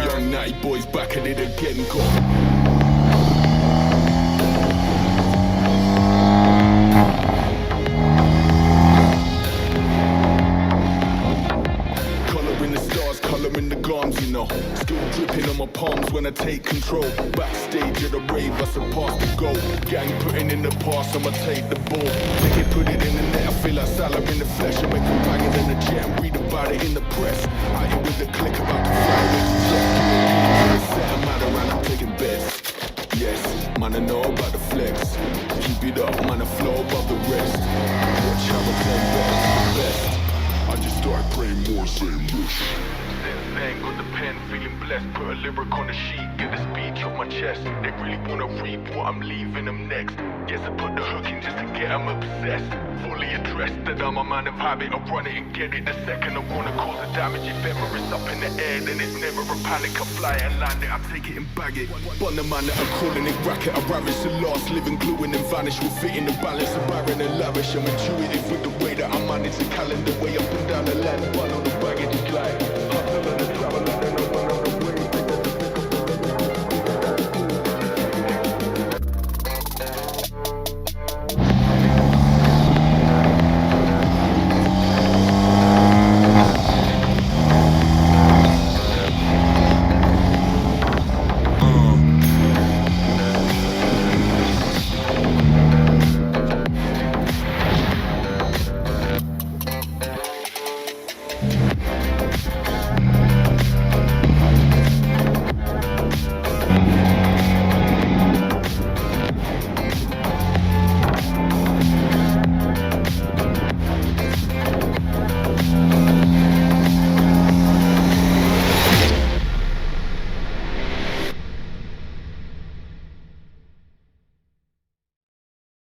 Young natty boys back at it again, go. Colouring the gums, you know. Still dripping on my palms when I take control. Backstage at the rave, I surpass the goal. Gang putting in the pass, I'ma take the ball. Make it, put it in the net, I feel like Salah in the flesh. I make them bang it in the jet and read about it in the press. I ain't with the click about the fly, with the jet. Set a matter and I'm taking bets. Yes, man, I know about the flex. Keep it up, man, I flow above the rest. Watch how I play best. I just start praying more, saying this. Then got the pen, feeling blessed. Put a lyric on the sheet, get the speech off my chest. They really wanna read what I'm leaving them next. Guess I put the hook in just to get them obsessed. Fully addressed that I'm a man of habit. I run it and get it the second I wanna cause a damage. If ever it's up in the air, then it's never a panic. I fly it and land it, I take it and bag it. Bun the man that I'm calling it racket. I ravage the last living, gluing and vanish. Will fit in the balance of barren and lavish. I'm intuitive with the way that I manage the calendar, way up and down the land.